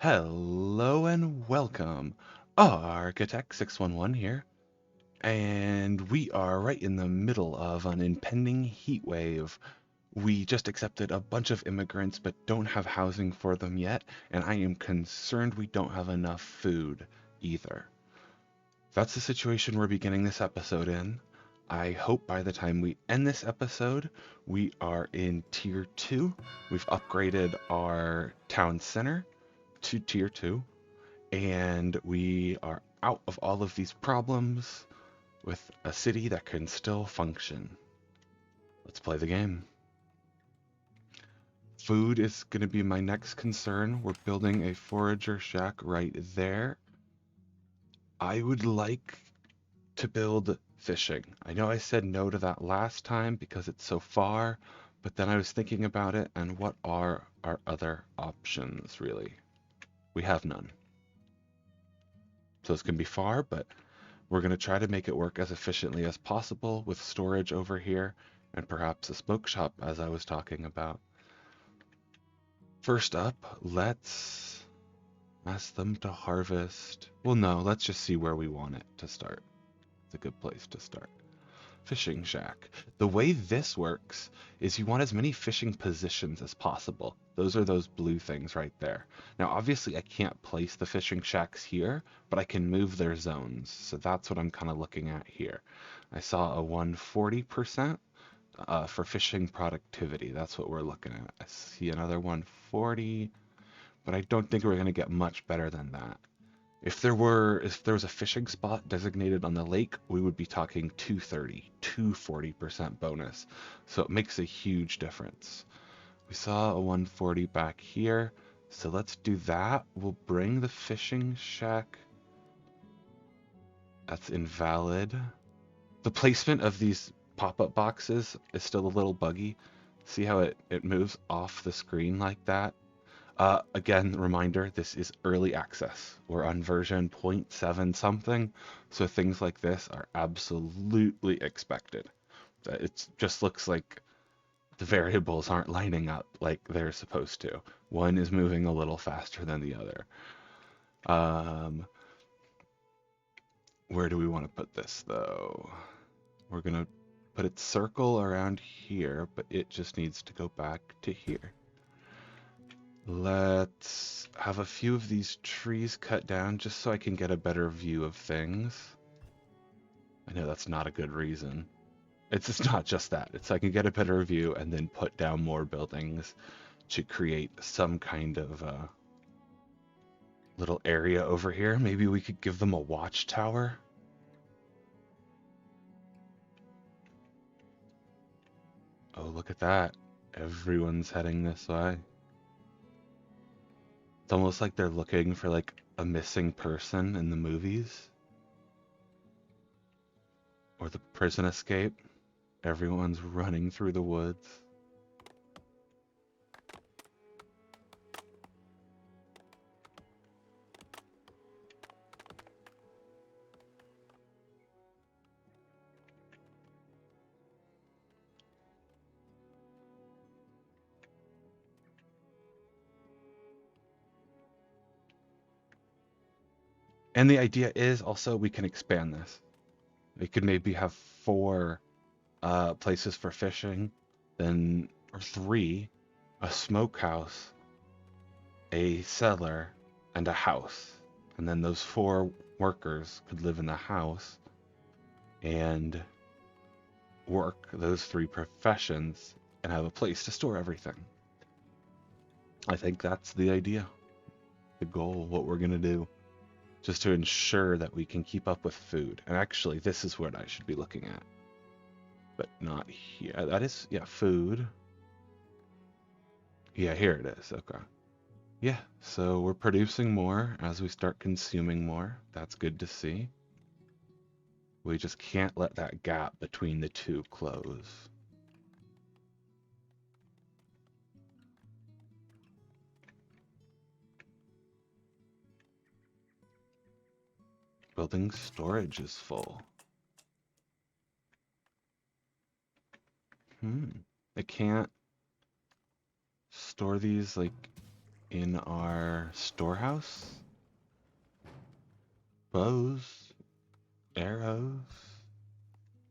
Hello and welcome. Architect611 here, and we are right in the middle of an impending heat wave. We just accepted a bunch of immigrants but don't have housing for them yet, and I am concerned we don't have enough food either. That's the situation we're beginning this episode in. I hope by the time we end this episode, we are in Tier 2. We've upgraded our town center to Tier 2 and we are out of all of these problems with a city that can still function. Let's play the game. Food is going to be my next concern. We're building a forager shack right there. I would like to build fishing. I know I said no to that last time because it's so far, but then I was thinking about it and what are our other options really? We have none. So it's going to be far, but we're going to try to make it work as efficiently as possible with storage over here and perhaps a smoke shop as I was talking about. First up, let's ask them to harvest. Well, no, let's just see where we want it to start. It's a good place to start. Fishing shack. The way this works is you want as many fishing positions as possible. Those are those blue things right there. Now, obviously, I can't place the fishing shacks here, but I can move their zones. So that's what I'm kind of looking at here. I saw a 140% for fishing productivity. That's what we're looking at. I see another 140, but I don't think we're going to get much better than that. If there was a fishing spot designated on the lake, we would be talking 230, 240% bonus. So it makes a huge difference. We saw a 140 back here, so let's do that. We'll bring the fishing shack. That's invalid. The placement of these pop-up boxes is still a little buggy. See how it moves off the screen like that? Again, reminder, this is early access. We're on version 0.7 something, so things like this are absolutely expected. It just looks like the variables aren't lining up like they're supposed to. One is moving a little faster than the other. Um, where do we want to put this, though? We're going to put it circle around here, but it just needs to go back to here. Let's have a few of these trees cut down just so I can get a better view of things. I know that's not a good reason. It's not just that. It's I can get a better view and then put down more buildings to create some kind of little area over here. Maybe we could give them a watchtower. Oh, look at that. Everyone's heading this way. It's almost like they're looking for like a missing person in the movies. Or the prison escape. Everyone's running through the woods. And the idea is also we can expand this. We could maybe have 4 places for fishing, then or 3, a smokehouse, a cellar, and a house. And then those 4 workers could live in the house and work those 3 professions and have a place to store everything. I think that's the idea, the goal, what we're going to do. Just to ensure that we can keep up with food. And actually, this is what I should be looking at. But not here. That is, yeah, food. Yeah, here it is. Okay. Yeah, so we're producing more as we start consuming more. That's good to see. We just can't let that gap between the two close. Building storage is full. It can't store these like in our storehouse? Bows, arrows.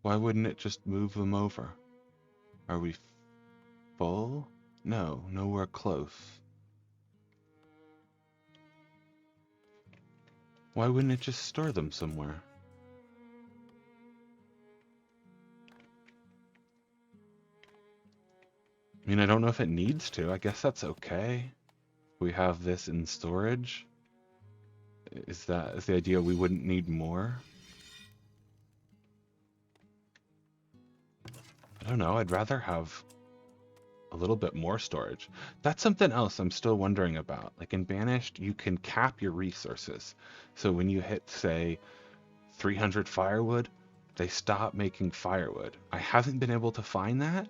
Why wouldn't it just move them over? Are we full? No, nowhere close. Why wouldn't it just store them somewhere? I mean, I don't know if it needs to. I guess that's okay. We have this in storage. Is the idea we wouldn't need more? I don't know. I'd rather have a little bit more storage. That's something else I'm still wondering about. Like in Banished, you can cap your resources. So when you hit, say, 300 firewood, they stop making firewood. I haven't been able to find that.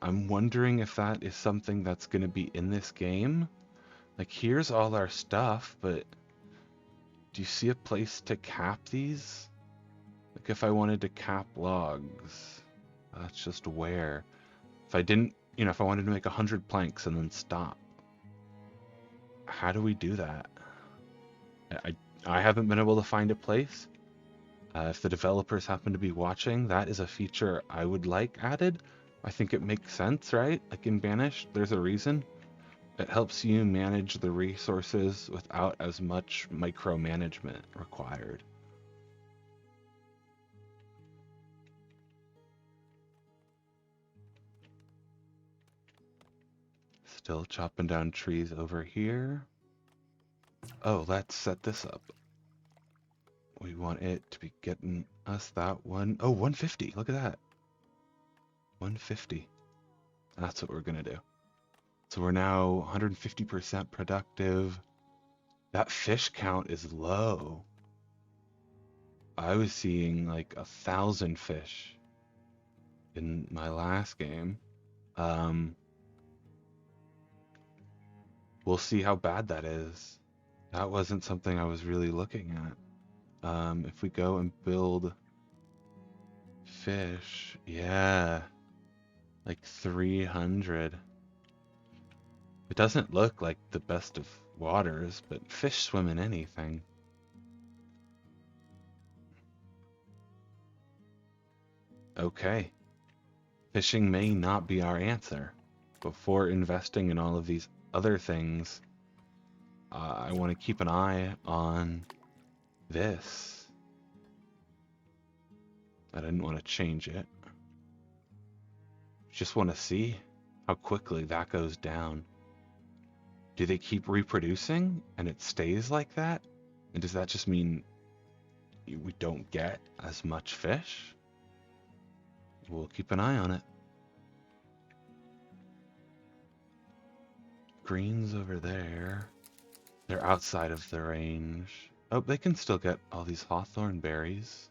I'm wondering if that is something that's going to be in this game. Like, here's all our stuff, but do you see a place to cap these? Like, if I wanted to cap logs, that's just where. If I didn't, if I wanted to make 100 planks and then stop, how do we do that? I haven't been able to find a place. If the developers happen to be watching, that is a feature I would like added. I think it makes sense, right? Like in Banished, there's a reason. It helps you manage the resources without as much micromanagement required. Still chopping down trees over here. Oh, let's set this up. We want it to be getting us that one. Oh, 150. Look at that. 150. That's what we're going to do. So we're now 150% productive. That fish count is low. I was seeing like 1,000 fish in my last game. We'll see how bad that is. That wasn't something I was really looking at. If we go and build fish, yeah, like 300. It doesn't look like the best of waters, but fish swim in anything. Okay. Fishing may not be our answer. Before investing in all of these other things, I want to keep an eye on this. I didn't want to change it. Just want to see how quickly that goes down. Do they keep reproducing and it stays like that? And does that just mean we don't get as much fish? We'll keep an eye on it. Greens over there. They're outside of the range. Oh, they can still get all these hawthorn berries.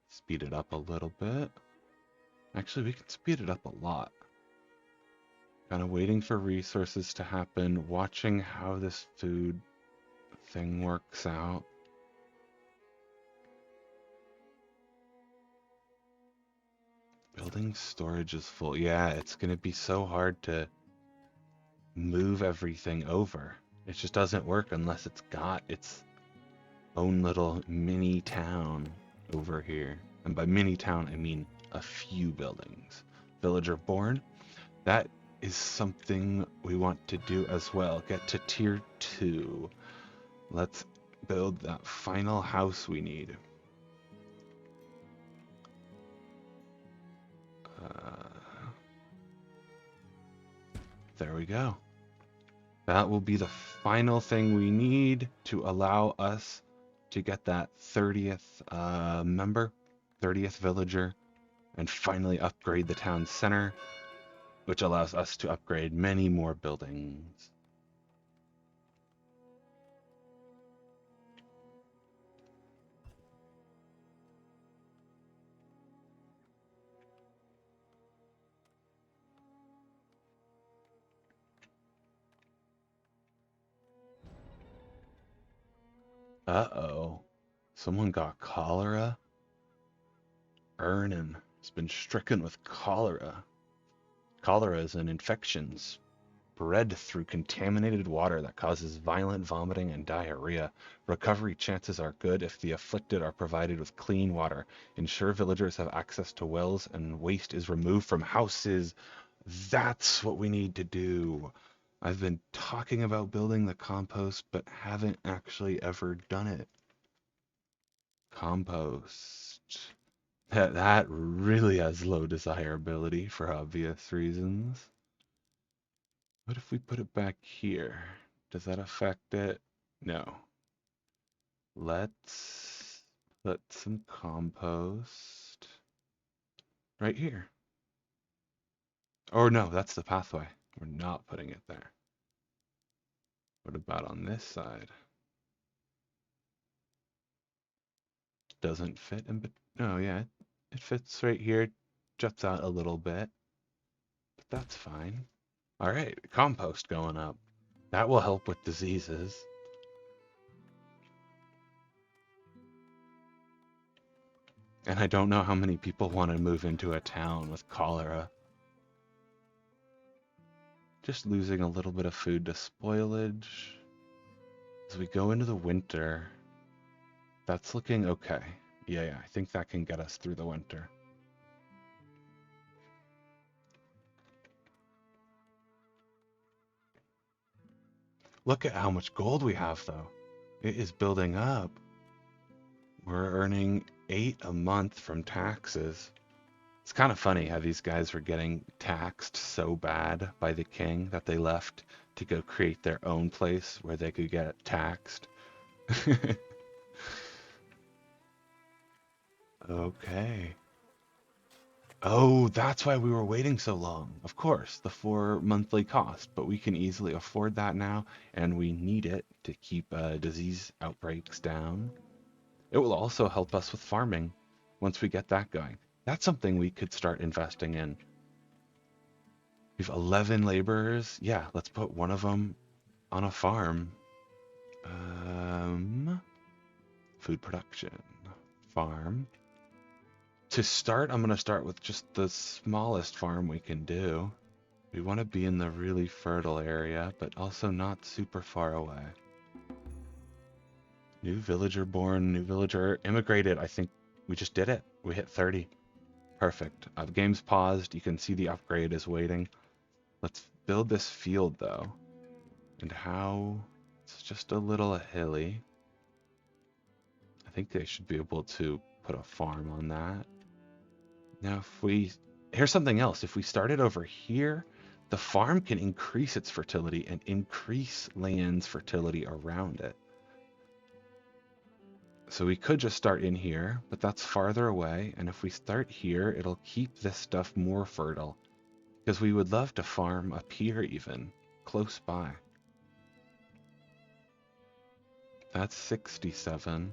Speed it up a little bit. Actually, we can speed it up a lot. Kind of waiting for resources to happen, watching how this food thing works out. Building storage is full. Yeah, it's going to be so hard to move everything over. It just doesn't work unless it's got its own little mini town over here. And by mini town, I mean a few buildings. Villager born. That is something we want to do as well. Get to tier 2. Let's build that final house we need. There we go. That will be the final thing we need to allow us to get that 30th member, 30th villager, and finally upgrade the town center, which allows us to upgrade many more buildings. Uh-oh. Someone got cholera? Earning. has been stricken with cholera. Cholera is an infection spread through contaminated water that causes violent vomiting and diarrhea. Recovery chances are good if the afflicted are provided with clean water. Ensure villagers have access to wells and waste is removed from houses. That's what we need to do. I've been talking about building the compost, but haven't actually ever done it. Compost. That really has low desirability for obvious reasons. What if we put it back here? Does that affect it? No. Let's put some compost right here. Or no, that's the pathway. We're not putting it there. What about on this side? Doesn't fit in, but no, yeah, it fits right here. Juts out a little bit, but that's fine. All right, compost going up. That will help with diseases. And I don't know how many people want to move into a town with cholera. Just losing a little bit of food to spoilage. As we go into the winter, that's looking okay. Yeah, I think that can get us through the winter. Look at how much gold we have, though. It is building up. We're earning 8 a month from taxes. It's kind of funny how these guys were getting taxed so bad by the king that they left to go create their own place where they could get taxed. Okay. Oh, that's why we were waiting so long. Of course, the 4 monthly cost, but we can easily afford that now, and we need it to keep disease outbreaks down. It will also help us with farming once we get that going. That's something we could start investing in. We've 11 laborers. Yeah, let's put one of them on a farm. Food production. Farm. To start, I'm going to start with just the smallest farm we can do. We want to be in the really fertile area, but also not super far away. New villager born, new villager immigrated. I think we just did it. We hit 30. Perfect. The game's paused. You can see the upgrade is waiting. Let's build this field, though. And how? It's just a little hilly. I think they should be able to put a farm on that. Now, here's something else. If we started over here, the farm can increase its fertility and increase land's fertility around it. So we could just start in here, but that's farther away. And if we start here, it'll keep this stuff more fertile. Because we would love to farm up here even, close by. That's 67.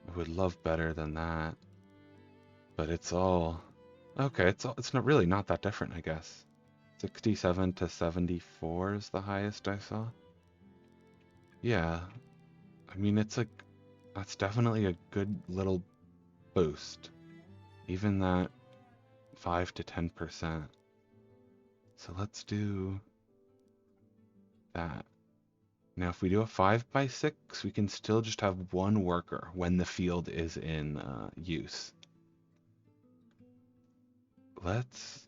I would love better than that. But it's all... Okay, it's not really not that different, I guess. 67 to 74 is the highest I saw. Yeah. I mean, that's definitely a good little boost. Even that 5 to 10%. So let's do that. Now, if we do a 5x6, we can still just have one worker when the field is in use.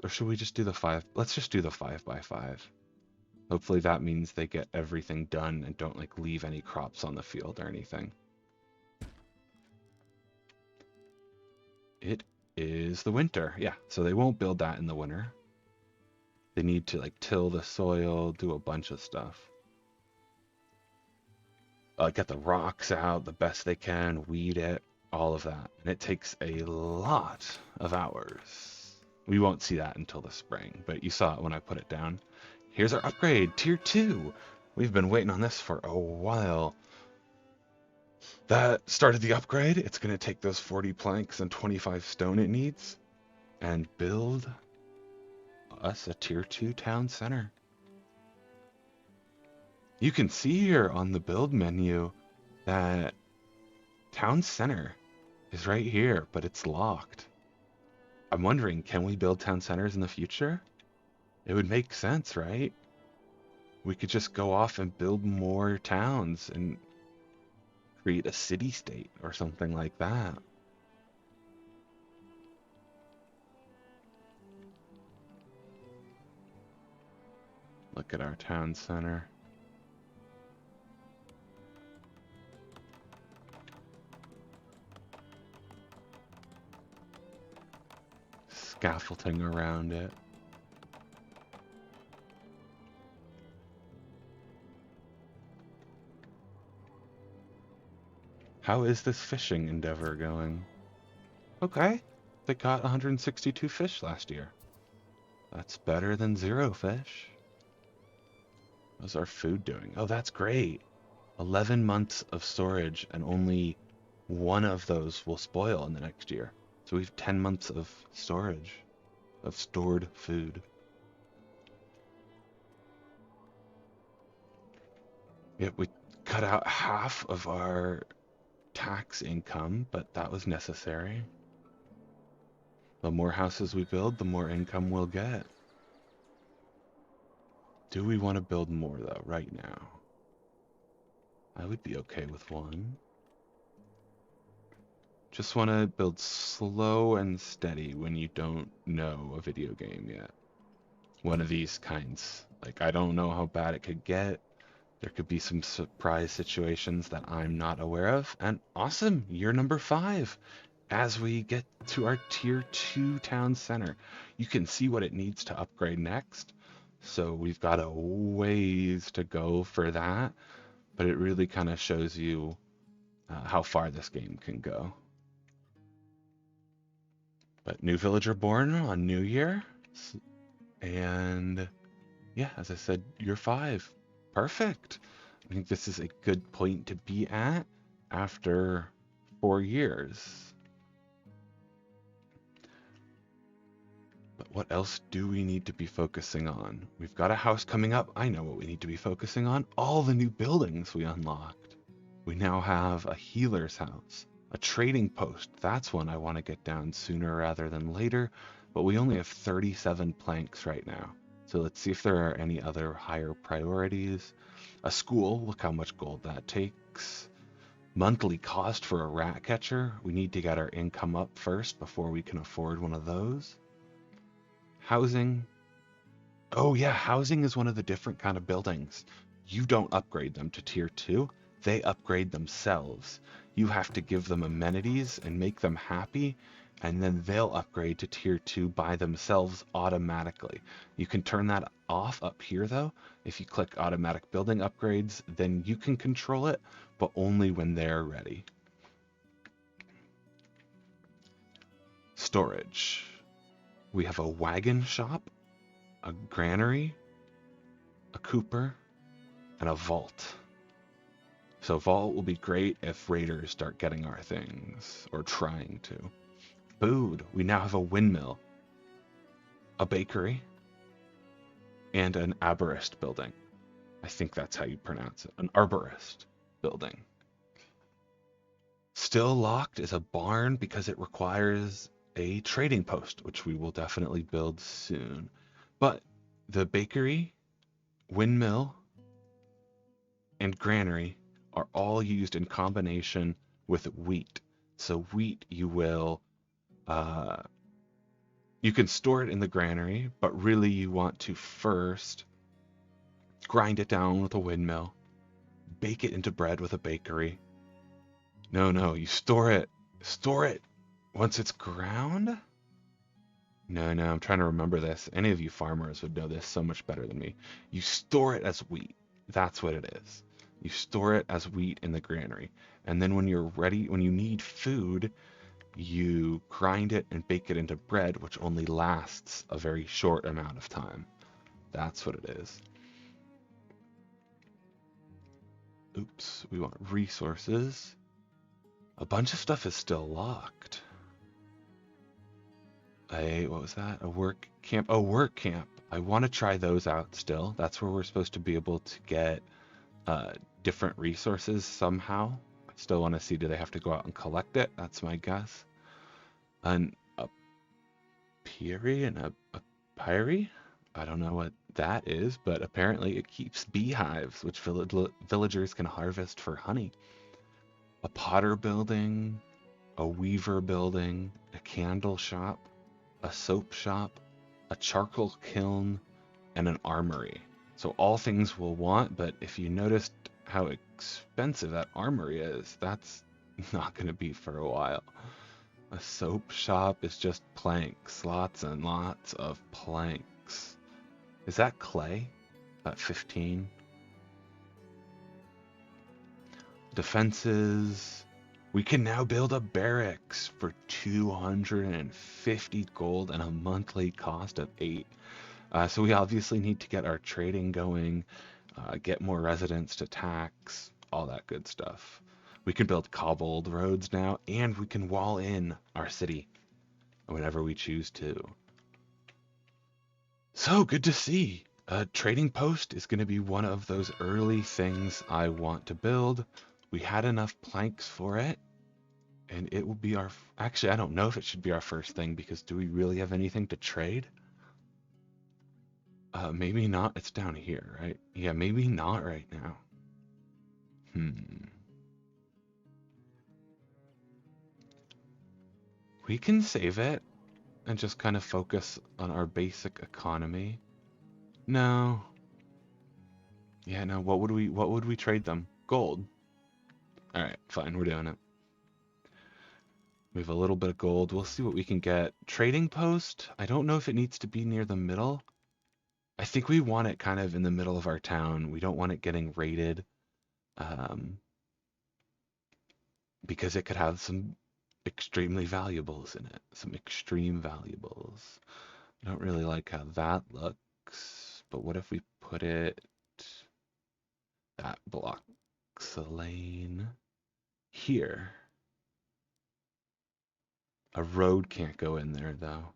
Or should we just do the 5? Let's just do the 5x5. Hopefully that means they get everything done and don't like leave any crops on the field or anything. It is the winter, yeah. So they won't build that in the winter. They need to like till the soil, do a bunch of stuff. Get the rocks out the best they can, weed it, all of that. And it takes a lot of hours. We won't see that until the spring, but you saw it when I put it down. Here's our upgrade, Tier 2. We've been waiting on this for a while. That started the upgrade. It's going to take those 40 planks and 25 stone it needs and build us a Tier 2 town center. You can see here on the build menu that town center is right here, but it's locked. I'm wondering, can we build town centers in the future? It would make sense, right? We could just go off and build more towns and create a city-state or something like that. Look at our town center. Scaffolding around it. How is this fishing endeavor going? Okay, they caught 162 fish last year. That's better than 0 fish. How's our food doing? Oh, that's great. 11 months of storage and only one of those will spoil in the next year. So we have 10 months of storage, of stored food. Yet we cut out half of our tax income, but that was necessary. The more houses we build, the more income we'll get. Do we want to build more, though, right now? I would be okay with one. Just want to build slow and steady when you don't know a video game yet. One of these kinds. Like, I don't know how bad it could get. There could be some surprise situations that I'm not aware of. And awesome, year number 5. As we get to our tier 2 town center, you can see what it needs to upgrade next. So we've got a ways to go for that, but it really kind of shows you how far this game can go. But new villager born on New Year, and yeah, as I said, year 5. Perfect. I think this is a good point to be at after 4 years. But what else do we need to be focusing on? We've got a house coming up. I know what we need to be focusing on. All the new buildings we unlocked. We now have a healer's house, a trading post. That's one I want to get down sooner rather than later, but we only have 37 planks right now. So let's see if there are any other higher priorities. A school, look how much gold that takes. Monthly cost for a rat catcher. We need to get our income up first before we can afford one of those. Housing. Oh yeah, housing is one of the different kind of buildings. You don't upgrade them to tier 2. They upgrade themselves. You have to give them amenities and make them happy, and then they'll upgrade to tier 2 by themselves automatically. You can turn that off up here though. If you click automatic building upgrades, then you can control it, but only when they're ready. Storage. We have a wagon shop, a granary, a cooper, and a vault. So vault will be great if raiders start getting our things, or trying to. Food. We now have a windmill, a bakery, and an arborist building. I think that's how you pronounce it. An arborist building. Still locked is a barn because it requires a trading post, which we will definitely build soon. But the bakery, windmill, and granary are all used in combination with wheat. So wheat you can store it in the granary, but really you want to first grind it down with a windmill, bake it into bread with a bakery. No, you store it once it's ground? No, I'm trying to remember this. Any of you farmers would know this so much better than me. You store it as wheat. That's what it is. You store it as wheat in the granary. And then when you're ready, when you need food, you grind it and bake it into bread, which only lasts a very short amount of time. That's what it is. Oops, we want resources. A bunch of stuff is still locked. What was that? A work camp? Oh, work camp. I want to try those out still. That's where we're supposed to be able to get different resources somehow. I still want to see, do they have to go out and collect it? That's my guess. And apiary and a apiary. I don't know what that is, but apparently it keeps beehives, which villagers can harvest for honey. A potter building, a weaver building, a candle shop, a soap shop, a charcoal kiln, and an armory. So all things we'll want, but if you noticed how expensive that armory is, that's not going to be for a while. A soap shop is just planks, lots and lots of planks. Is that clay? That 15? Defenses. We can now build a barracks for 250 gold and a monthly cost of 8. So we obviously need to get our trading going, get more residents to tax, all that good stuff. We can build cobbled roads now, and we can wall in our city whenever we choose to. So good to see. A trading post is going to be one of those early things I want to build. We had enough planks for it, and it will be our... Actually, I don't know if it should be our first thing, because do we really have anything to trade? Maybe not. It's down here, right? Yeah, maybe not right now. We can save it and just kind of focus on our basic economy. No. Yeah, no. What would we trade them? Gold. All right, fine. We're doing it. We have a little bit of gold. We'll see what we can get. Trading post. I don't know if it needs to be near the middle. I think we want it kind of in the middle of our town. We don't want it getting raided, because it could have some extremely valuables in it. Some extreme valuables. I don't really like how that looks, but what if we put it... That blocks a lane here. A road can't go in there, though.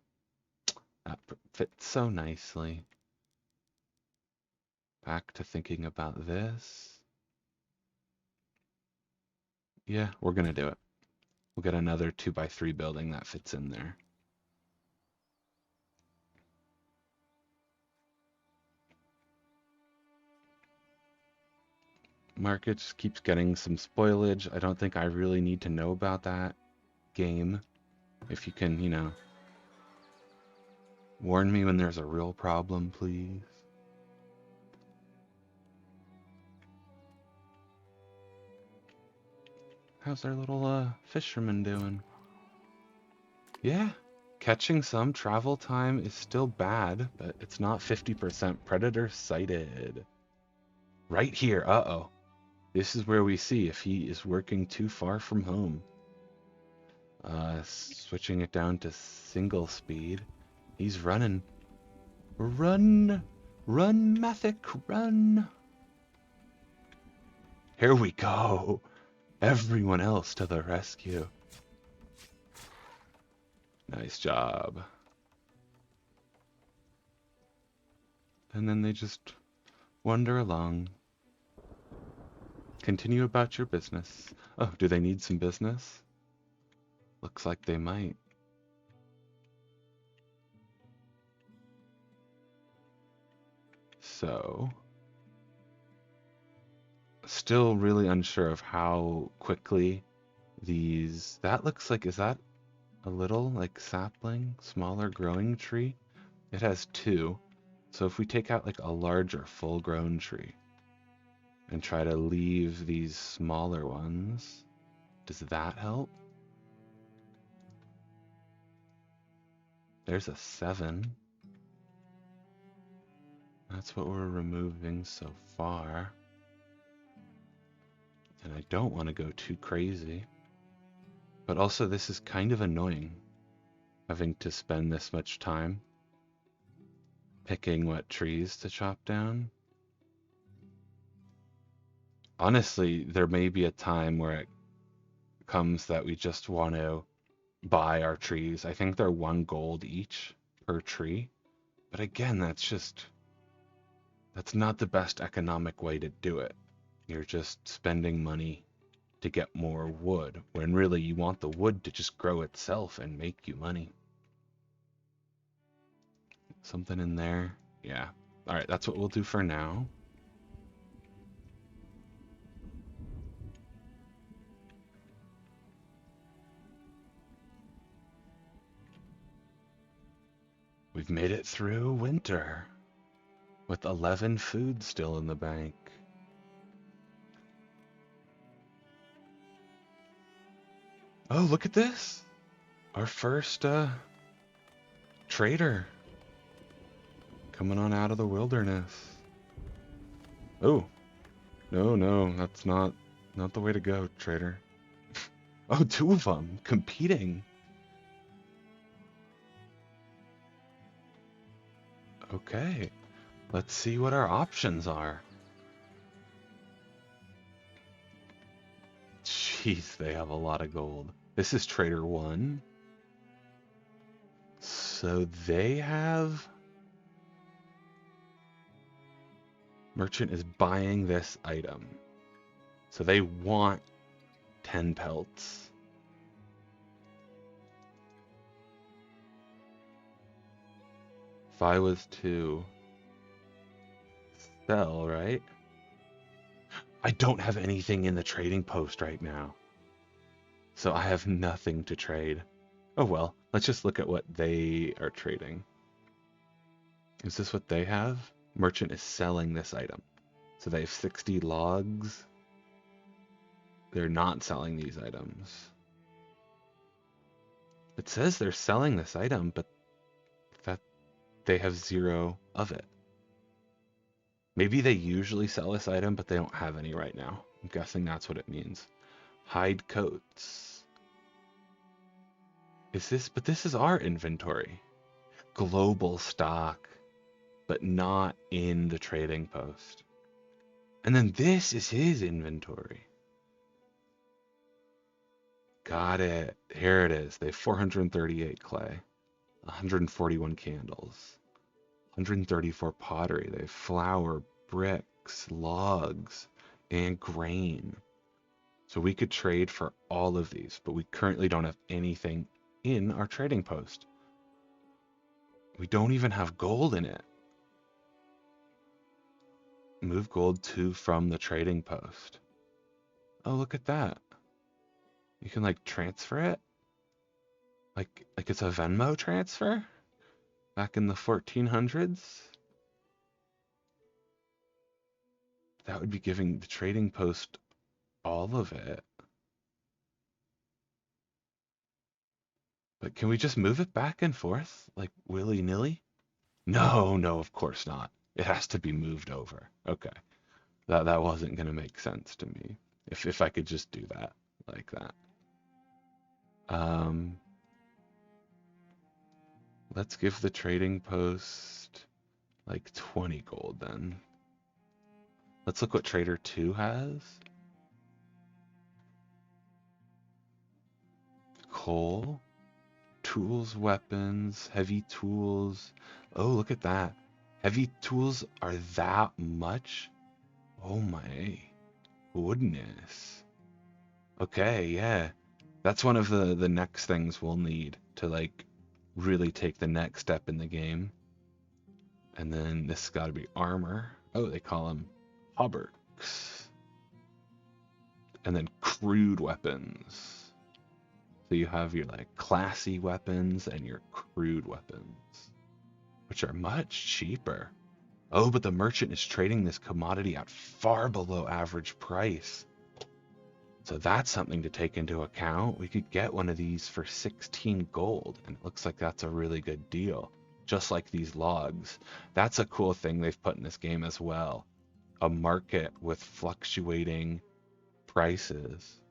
That fits so nicely. Back to thinking about this. Yeah, we're going to do it. We'll get another 2x3 building that fits in there. Market just keeps getting some spoilage. I don't think I really need to know about that game. If you can, you know, warn me when there's a real problem, please. How's our little fisherman doing? Yeah, catching some. Travel time is still bad, but it's not 50%. Predator sighted. Right here. Uh-oh. This is where we see if he is working too far from home. Switching it down to single speed. He's running. Run! Run, Mathic, run! Here we go! Everyone else to the rescue. Nice job. And then they just wander along. Continue about your business. Oh, do they need some business? Looks like they might. So, still really unsure of how quickly these... That looks like... Is that a little, like, sapling? Smaller growing tree? It has 2. So if we take out, like, a larger full-grown tree and try to leave these smaller ones, does that help? There's a 7. That's what we're removing so far. And I don't want to go too crazy. But also this is kind of annoying, having to spend this much time picking what trees to chop down. Honestly, there may be a time where it comes that we just want to buy our trees. I think they're 1 gold each per tree. But again, that's not the best economic way to do it. You're just spending money to get more wood, when really you want the wood to just grow itself and make you money. Something in there. Yeah. All right, that's what we'll do for now. We've made it through winter with 11 food still in the bank. Oh, look at this. Our first trader coming on out of the wilderness. Oh, no, that's not the way to go, trader. Oh, two of them competing. Okay, let's see what our options are. Jeez, they have a lot of gold. This is Trader 1. So they have... Merchant is buying this item. So they want 10 pelts. If I was to sell, right? I don't have anything in the trading post right now. So I have nothing to trade. Oh well, let's just look at what they are trading. Is this what they have? Merchant is selling this item. So they have 60 logs. They're not selling these items. It says they're selling this item, but that they have 0 of it. Maybe they usually sell this item, but they don't have any right now. I'm guessing that's what it means. Hide coats. But this is our inventory. Global stock, but not in the trading post. And then this is his inventory. Got it. Here it is. They have 438 clay, 141 candles, 134 pottery. They have flour, bricks, logs, and grain. So we could trade for all of these, but we currently don't have anything in our trading post. We don't even have gold in it. Move gold to from the trading post. Oh, look at that. You can like transfer it. Like it's a Venmo transfer back in the 1400s. That would be giving the trading post all of it. But can we just move it back and forth like willy-nilly? No, of course not. It has to be moved over. Okay. That wasn't gonna make sense to me. If I could just do that like that. Let's give the trading post like 20 gold then. Let's look what Trader 2 has. Coal, tools, weapons, heavy tools. Oh, look at that. Heavy tools are that much? Oh my goodness. Okay, yeah. That's one of the next things we'll need to like really take the next step in the game. And then this has got to be armor. Oh, they call them hauberks. And then crude weapons. So you have your like classy weapons and your crude weapons, which are much cheaper. Oh, but the merchant is trading this commodity at far below average price. So that's something to take into account. We could get one of these for 16 gold, and it looks like that's a really good deal. Just like these logs. That's a cool thing they've put in this game as well. A market with fluctuating prices.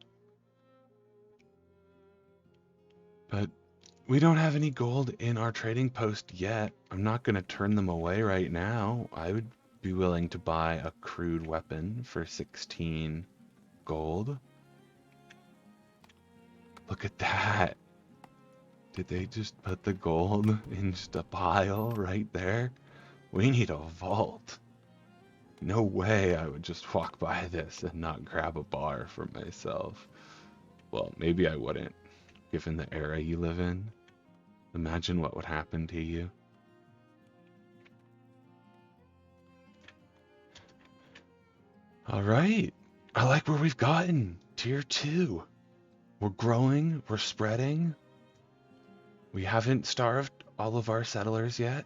But we don't have any gold in our trading post yet. I'm not going to turn them away right now. I would be willing to buy a crude weapon for 16 gold. Look at that. Did they just put the gold in just a pile right there? We need a vault. No way I would just walk by this and not grab a bar for myself. Well, maybe I wouldn't, given the era you live in. Imagine what would happen to you. All right. I like where we've gotten. Tier 2. We're growing. We're spreading. We haven't starved all of our settlers yet.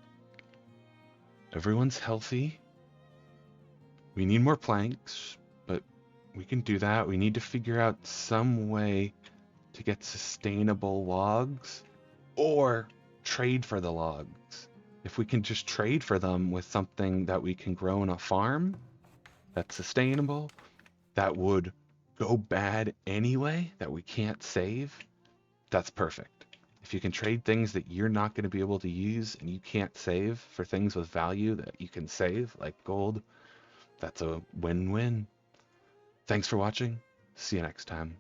Everyone's healthy. We need more planks, but we can do that. We need to figure out some way to get sustainable logs or trade for the logs. If we can just trade for them with something that we can grow in a farm that's sustainable, that would go bad anyway, that we can't save, that's perfect. If you can trade things that you're not going to be able to use and you can't save for things with value that you can save, like gold, that's a win-win. Thanks for watching. See you next time.